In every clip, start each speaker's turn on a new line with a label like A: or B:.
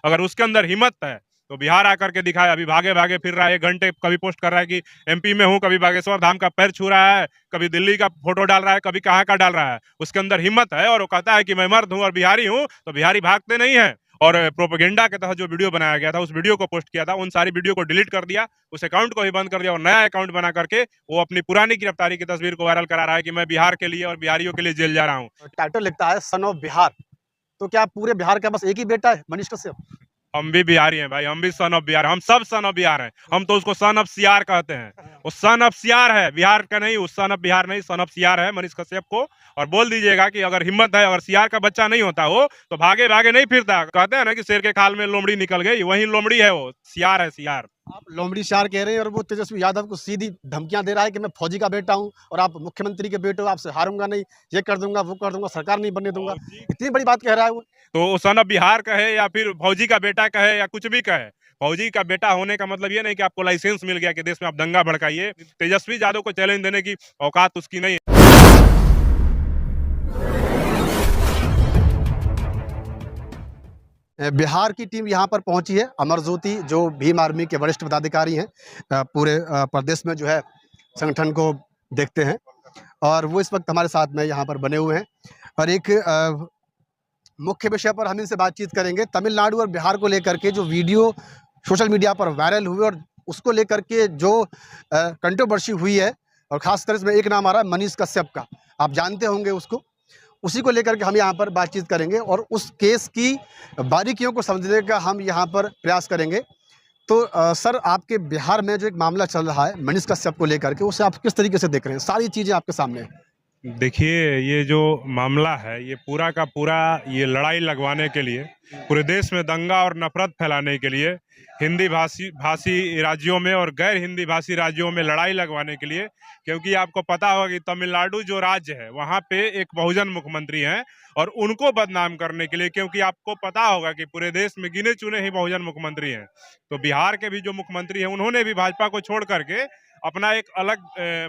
A: अगर उसके अंदर हिम्मत है तो बिहार आकर के दिखाए। अभी भागे भागे फिर रहा है, 1 घंटे कभी पोस्ट कर रहा है कि एमपी में हूँ, कभी बागेश्वर धाम का पैर छू रहा है, कभी दिल्ली का फोटो डाल रहा है, कभी कहाँ का डाल रहा है। उसके अंदर हिम्मत है और वो कहता है कि मैं मर्द हूँ और बिहारी हूँ, तो बिहारी भागते नहीं है। और प्रोपेगेंडा के तहत जो वीडियो बनाया गया था, उस वीडियो को पोस्ट किया था, उन सारी वीडियो को डिलीट कर दिया, उस अकाउंट को ही बंद कर दिया और नया अकाउंट बना करके वो अपनी पुरानी गिरफ्तारी की तस्वीर को वायरल करा रहा है कि मैं बिहार के लिए और बिहारियों के लिए जेल जा रहा हूँ।
B: टाइटल लिखता है सन ऑफ बिहार। तो क्या पूरे बिहार का बस एक ही बेटा है, मनीष कश्यप?
A: हम भी बिहारी हैं भाई, हम भी सन ऑफ बिहार, हम सब सन ऑफ बिहार हैं। हम तो उसको सन ऑफ सियार कहते हैं, वो सन ऑफ सियार है, बिहार का नहीं, उस सन ऑफ बिहार नहीं, सन ऑफ सियार है मनीष कश्यप को। और बोल दीजिएगा कि अगर हिम्मत है, अगर सियार का बच्चा नहीं होता हो तो भागे भागे नहीं फिरता। कहते हैं ना कि शेर के खाल में लोमड़ी निकल गई, वही लोमड़ी है वो, सियार है सियार।
B: आप लोमड़ी शार कह रहे हैं और वो तेजस्वी यादव को सीधी धमकियां दे रहा है कि मैं फौजी का बेटा हूं और आप मुख्यमंत्री के बेटे हो, आपसे हारूंगा नहीं, ये कर दूंगा, वो कर दूंगा, सरकार नहीं बनने दूंगा। इतनी बड़ी बात कह रहा है वो।
A: तो सन ऑफ बिहार कहे या फिर फौजी का बेटा कहे या कुछ भी कहे, फौजी का बेटा होने का मतलब ये नहीं कि आपको लाइसेंस मिल गया कि देश में आप दंगा भड़काइए। तेजस्वी यादव को चैलेंज देने की औकात उसकी नहीं है।
B: बिहार की टीम यहाँ पर पहुंची है। अमर ज्योति जो भीम आर्मी के वरिष्ठ पदाधिकारी हैं, पूरे प्रदेश में जो है संगठन को देखते हैं, और वो इस वक्त हमारे साथ में यहाँ पर बने हुए हैं। और एक मुख्य विषय पर हम इनसे बातचीत करेंगे, तमिलनाडु और बिहार को लेकर के जो वीडियो सोशल मीडिया पर वायरल हुए और उसको लेकर के जो कंट्रोवर्सी हुई है, और खासकर इसमें एक नाम आ रहा है मनीष कश्यप का, आप जानते होंगे उसको। उसी को लेकर के हम यहाँ पर बातचीत करेंगे और उस केस की बारीकियों को समझने का हम यहाँ पर प्रयास करेंगे। तो सर, आपके बिहार में जो एक मामला चल रहा है मनीष कश्यप को लेकर के, उसे आप किस तरीके से देख रहे हैं? सारी चीज़ें आपके सामने हैं।
A: देखिए, ये जो मामला है, ये पूरा का पूरा ये लड़ाई लगवाने के लिए, पूरे देश में दंगा और नफरत फैलाने के लिए, हिंदी भाषी भाषी राज्यों में और गैर हिंदी भाषी राज्यों में लड़ाई लगवाने के लिए। क्योंकि आपको पता होगा कि तमिलनाडु जो राज्य है, वहाँ पे एक बहुजन मुख्यमंत्री हैं, और उनको बदनाम करने के लिए, क्योंकि आपको पता होगा कि पूरे देश में गिने चुने ही बहुजन मुख्यमंत्री हैं। तो बिहार के भी जो मुख्यमंत्री हैं, उन्होंने भी भाजपा को छोड़ करके अपना एक अलग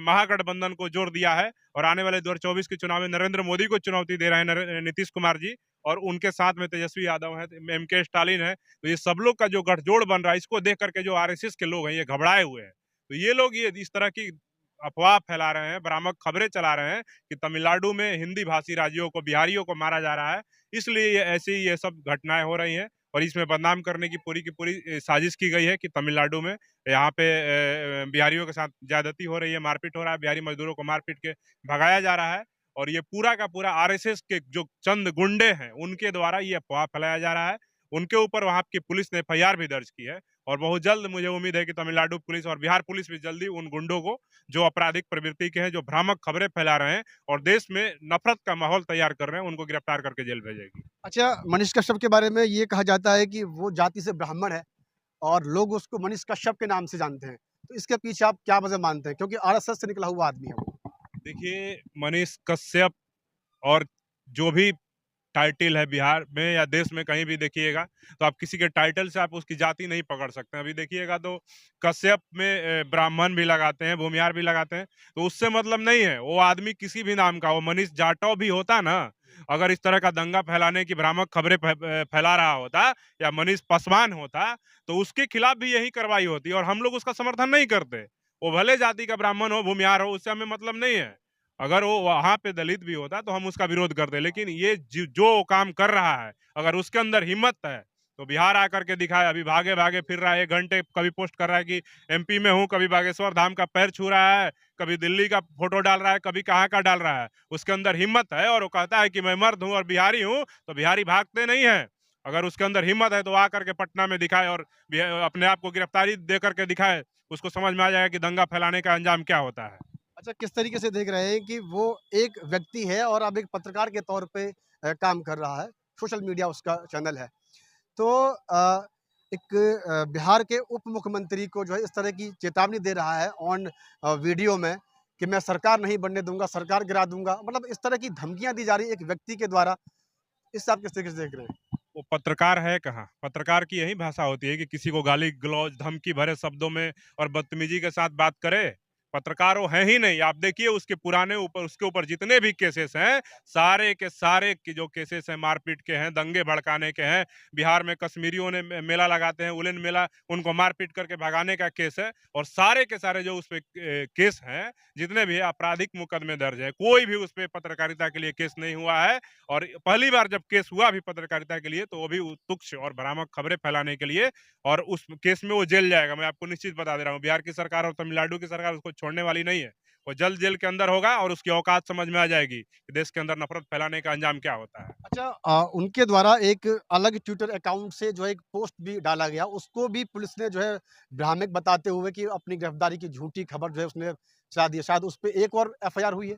A: महागठबंधन को जोड़ दिया है। और आने वाले 2024 के चुनाव में नरेंद्र मोदी को चुनौती दे रहे हैं नीतीश कुमार जी, और उनके साथ में तेजस्वी यादव है, एमके स्टालिन है। तो ये सब लोग का जो गठजोड़ बन रहा है, इसको देख करके जो आरएसएस के लोग हैं, ये घबराए हुए हैं। तो ये लोग ये इस तरह की अफवाह फैला रहे हैं, भ्रामक खबरें चला रहे हैं कि तमिलनाडु में हिंदी भाषी राज्यों को, बिहारियों को मारा जा रहा है। इसलिए ये ऐसी ये सब घटनाएं हो रही हैं, और इसमें बदनाम करने की पूरी साजिश की गई है कि तमिलनाडु में यहाँ पे बिहारियों के साथ ज्यादती हो रही है, मारपीट हो रहा है, बिहारी मजदूरों को मारपीट के भगाया जा रहा है। और ये पूरा का पूरा आरएसएस के जो चंद गुंडे हैं, उनके द्वारा ये अफवाह फैलाया जा रहा है। उनके ऊपर वहां की पुलिस ने एफआईआर भी दर्ज की है, और बहुत जल्द मुझे उम्मीद है कि तमिलनाडु पुलिस और बिहार पुलिस भी जल्दी उन गुंडों को, जो आपराधिक प्रवृत्ति के हैं, जो भ्रामक खबरें फैला रहे हैं और देश में नफरत का माहौल तैयार कर रहे हैं, उनको गिरफ्तार करके जेल भेजेगी।
B: अच्छा, मनीष कश्यप के बारे में ये कहा जाता है कि वो जाति से ब्राह्मण है और लोग उसको मनीष कश्यप के नाम से जानते हैं। तो इसके पीछे आप क्या वजह मानते हैं? क्योंकि आरएसएस से निकला हुआ आदमी है वो।
A: देखिए, मनीष कश्यप और जो भी टाइटल है बिहार में या देश में कहीं भी देखिएगा, तो आप किसी के टाइटल से आप उसकी जाति नहीं पकड़ सकते हैं। अभी देखिएगा तो कश्यप में ब्राह्मण भी लगाते हैं, भूमिहार भी लगाते हैं, तो उससे मतलब नहीं है। वो आदमी किसी भी नाम का, वो मनीष जाटव भी होता ना, अगर इस तरह का दंगा फैलाने की भ्रामक खबरें फैला रहा होता, या मनीष पासवान होता, तो उसके खिलाफ भी यही कार्रवाई होती, और हम लोग उसका समर्थन नहीं करते। वो भले जाति का ब्राह्मण हो, भूमिहार हो, उससे हमें मतलब नहीं है। अगर वो वहां पे दलित भी होता तो हम उसका विरोध करते, लेकिन ये जो काम कर रहा है, अगर उसके अंदर हिम्मत है तो बिहार आकर के दिखाए। अभी भागे भागे फिर रहा है, 1 घंटे कभी पोस्ट कर रहा है कि एमपी में हूँ, कभी बागेश्वर धाम का पैर छू रहा है, कभी दिल्ली का फोटो डाल रहा है, कभी कहाँ का डाल रहा है। उसके अंदर हिम्मत है और वो कहता है कि मैं मर्द हूँ और बिहारी हूँ, तो बिहारी भागते नहीं है। अगर उसके अंदर हिम्मत है तो आकर के पटना में दिखाए और अपने आप को गिरफ्तारी दे करके दिखाए, उसको समझ में आ जाएगा कि दंगा फैलाने का अंजाम क्या होता है।
B: अच्छा, किस तरीके से देख रहे हैं कि वो एक व्यक्ति है और अब एक पत्रकार के तौर पे काम कर रहा है, सोशल मीडिया उसका चैनल है। तो एक बिहार के उप मुख्यमंत्री को जो है इस तरह की चेतावनी दे रहा है ऑन वीडियो में कि मैं सरकार नहीं बनने दूंगा, सरकार गिरा दूंगा। मतलब इस तरह की धमकियां दी जा रही है एक व्यक्ति के द्वारा। इससे आप किस तरीके से देख रहे हैं?
A: वो पत्रकार है कहाँ? पत्रकार की यही भाषा होती है कि किसी को गाली गलौज, धमकी भरे शब्दों में और बदतमीजी के साथ बात करे। पत्रकारों हैं ही नहीं। आप देखिए उसके पुराने ऊपर उसके ऊपर जितने भी केसेस हैं, सारे के सारे के जो केसेस हैं मारपीट के हैं, दंगे भड़काने के हैं। बिहार में कश्मीरियों ने मेला लगाते हैं, उलेन मेला, उनको मारपीट करके भगाने का केस है। और सारे के सारे जो उस पे केस हैं, जितने भी आपराधिक मुकदमे दर्ज है, कोई भी उस पे पत्रकारिता के लिए केस नहीं हुआ है। और पहली बार जब केस हुआ भी पत्रकारिता के लिए, तो वो भी तुच्छ और भ्रामक खबरें फैलाने के लिए, और उस केस में वो जेल जाएगा। मैं आपको निश्चित बता दे रहा हूँ, बिहार की सरकार और तमिलनाडु की सरकार उसको छोड़ने वाली नहीं है। वो जल्द जेल के अंदर होगा और उसकी औकात समझ में आ जाएगी कि देश के अंदर नफरत फैलाने का अंजाम क्या होता है।
B: अच्छा, उनके द्वारा एक अलग ट्विटर अकाउंट से जो है एक पोस्ट भी डाला गया, उसको भी पुलिस ने जो है भ्रामक बताते हुए कि अपनी गिरफ्तारी की झूठी खबर जो है उसने चला दी है। शायद उस पे एक और एफआईआर हुई है।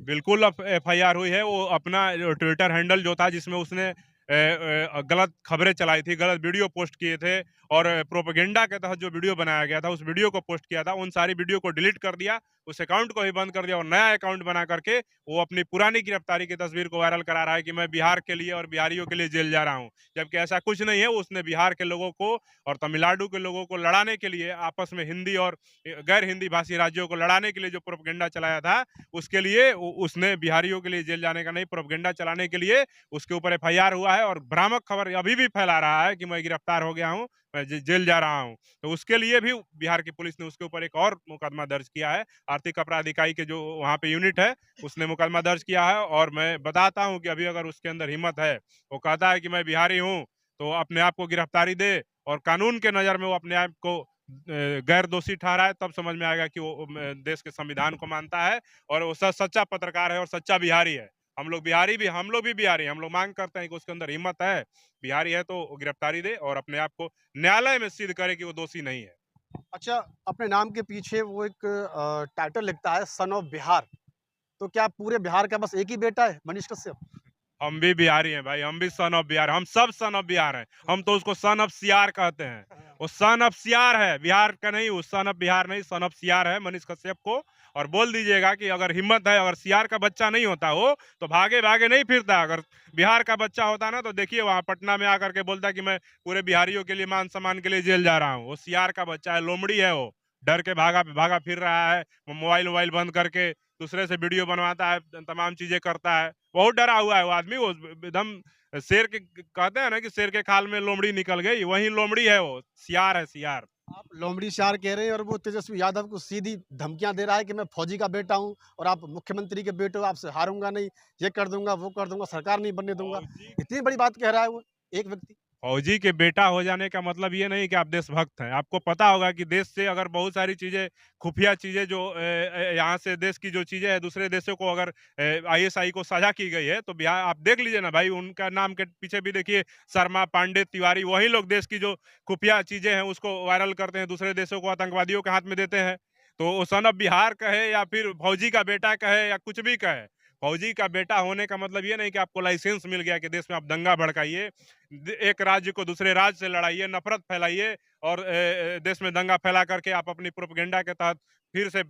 A: बिल्कुल एफआईआर हुई है। वो अपना जो ट्विटर हैंडल जो था, जिसमें उसने गलत खबरें चलाई थी, गलत वीडियो पोस्ट किए थे और प्रोपेगेंडा के तहत जो वीडियो बनाया गया था, उस वीडियो को पोस्ट किया था, उन सारी वीडियो को डिलीट कर दिया, उस अकाउंट को ही बंद कर दिया और नया अकाउंट बना करके वो अपनी पुरानी गिरफ्तारी की तस्वीर को वायरल करा रहा है कि मैं बिहार के लिए और बिहारियों के लिए जेल जा रहा हूँ। जबकि ऐसा कुछ नहीं है। उसने बिहार के लोगों को और तमिलनाडु के लोगों को लड़ाने के लिए, आपस में हिंदी और गैर हिंदी भाषी राज्यों को लड़ाने के लिए जो प्रोपेगेंडा चलाया था, उसके लिए उसने बिहारियों के लिए जेल जाने का नहीं, प्रोपेगेंडा चलाने के लिए उसके ऊपर एफआईआर हुआ है। और भ्रामक खबर अभी भी फैला रहा है कि मैं गिरफ्तार हो गया हूँ, मैं जेल जा रहा हूँ। तो उसके लिए भी बिहार की पुलिस ने उसके ऊपर एक और मुकदमा दर्ज किया है। आर्थिक अपराध इकाई के जो वहाँ पे यूनिट है, उसने मुकदमा दर्ज किया है। और मैं बताता हूँ कि अभी अगर उसके अंदर हिम्मत है, वो कहता है कि मैं बिहारी हूँ, तो अपने आप को गिरफ्तारी दे और कानून के नज़र में वो अपने आप को गैर दोषी ठहराए, तब समझ में आएगा कि वो देश के संविधान को मानता है और वो सच्चा पत्रकार है और सच्चा बिहारी है। हम लोग भी बिहारी हैं। हम लोग मांग करते हैं कि उसके अंदर हिम्मत है, बिहारी है, तो गिरफ्तारी दे और अपने आप को न्यायालय में सिद्ध करे कि वो दोषी नहीं है।
B: अच्छा, अपने नाम के पीछे वो एक टाइटल लिखता है सन ऑफ बिहार। तो क्या पूरे बिहार का बस एक ही बेटा है, मनीष कश्यप?
A: हम भी बिहारी हैं भाई, हम भी सन ऑफ बिहार, हम सब सन ऑफ बिहार हैं। हम तो उसको सन ऑफ सियार कहते हैं। वो सन ऑफ सियार है, बिहार का नहीं। वो सन ऑफ बिहार नहीं, सन ऑफ सियार है मनीष कश्यप को। और बोल दीजिएगा कि अगर हिम्मत है, अगर सियार का बच्चा नहीं होता हो, तो भागे भागे नहीं फिरता। अगर बिहार का बच्चा होता ना, तो देखिए वहाँ पटना में आकर के बोलता कि मैं पूरे बिहारियों के लिए, मान सम्मान के लिए जेल जा रहा हूँ। वो सियार का बच्चा है, लोमड़ी है वो। डर के भागा भागा फिर रहा है, वो मोबाइल वोबाइल बंद करके दूसरे से वीडियो बनवाता है, तमाम चीजें करता है। बहुत डरा हुआ है वो आदमी। वो एकदम शेर के, कहते हैं ना कि शेर के खाल में लोमड़ी निकल गई, वही लोमड़ी है वो, सियार है, सियार।
B: आप लोमड़ी शार कह रहे हैं और वो तेजस्वी यादव को सीधी धमकियां दे रहा है कि मैं फौजी का बेटा हूं और आप मुख्यमंत्री के बेटे हो, आपसे हारूंगा नहीं, ये कर दूंगा, वो कर दूंगा, सरकार नहीं बनने दूंगा।
A: फौजी
B: इतनी बड़ी बात कह रहा है वो एक व्यक्ति।
A: फौजी के बेटा हो जाने का मतलब ये नहीं कि आप देशभक्त हैं। आपको पता होगा कि देश से अगर बहुत सारी चीजें, खुफिया चीजें जो यहाँ से देश की जो चीजें हैं, दूसरे देशों को अगर आईएसआई को साझा की गई है, तो बिहार आप देख लीजिए ना भाई, उनका नाम के पीछे भी देखिए, शर्मा, पांडे, तिवारी, वही लोग देश की जो खुफिया चीजें हैं उसको वायरल करते हैं, दूसरे देशों को आतंकवादियों के हाथ में देते हैं। तो वो सन ऑफ बिहार कहे या फिर फौजी का बेटा कहे या कुछ भी कहे, फौजी का बेटा होने का मतलब ये नहीं कि आपको लाइसेंस मिल गया कि देश में आप दंगा भड़काइए, एक राज्य को दूसरे राज्य से लड़ाइए, नफरत फैलाइए और देश में दंगा फैला करके आप अपनी प्रोपेगेंडा के तहत फिर से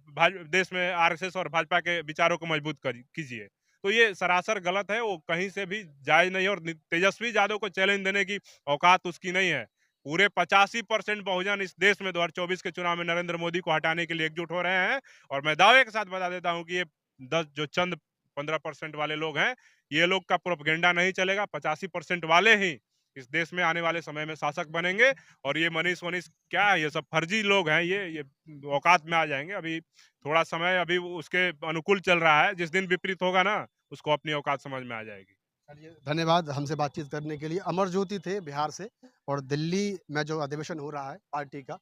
A: देश में आरएसएस और भाजपा के विचारों को मजबूत कीजिए। तो ये सरासर गलत है, वो कहीं से भी जायज नहीं है। और तेजस्वी यादव को चैलेंज देने की औकात उसकी नहीं है। पूरे 85% बहुजन इस देश में 2024 के चुनाव में नरेंद्र मोदी को हटाने के लिए एकजुट हो रहे हैं। और मैं दावे के साथ बता देता हूं कि ये 10 जो चंद 15% वाले लोग हैं, ये लोग का प्रोपगेंडा नहीं चलेगा। 85% वाले ही इस देश में आने वाले समय में शासक बनेंगे। और ये मनीष वनीष क्या है, ये सब फर्जी लोग हैं, ये औकात में आ जाएंगे। अभी थोड़ा समय अभी उसके अनुकूल चल रहा है, जिस दिन विपरीत होगा ना, उसको अपनी औकात समझ में आ जाएगी।
B: चलिए, धन्यवाद हमसे बातचीत करने के लिए। अमर ज्योति थे बिहार से और दिल्ली में जो अधिवेशन हो रहा है पार्टी का,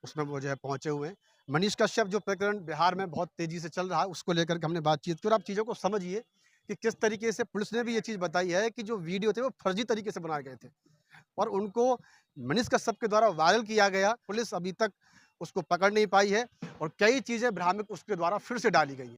B: उसमें वो जो है पहुंचे हुए हैं। मनीष कश्यप जो प्रकरण बिहार में बहुत तेजी से चल रहा है, उसको लेकर के हमने बातचीत की और आप चीज़ों को समझिए कि किस तरीके से पुलिस ने भी ये चीज़ बताई है कि जो वीडियो थे वो फर्जी तरीके से बनाए गए थे और उनको मनीष कश्यप के द्वारा वायरल किया गया। पुलिस अभी तक उसको पकड़ नहीं पाई है और कई चीज़ें भ्रामक उसके द्वारा फिर से डाली गई हैं।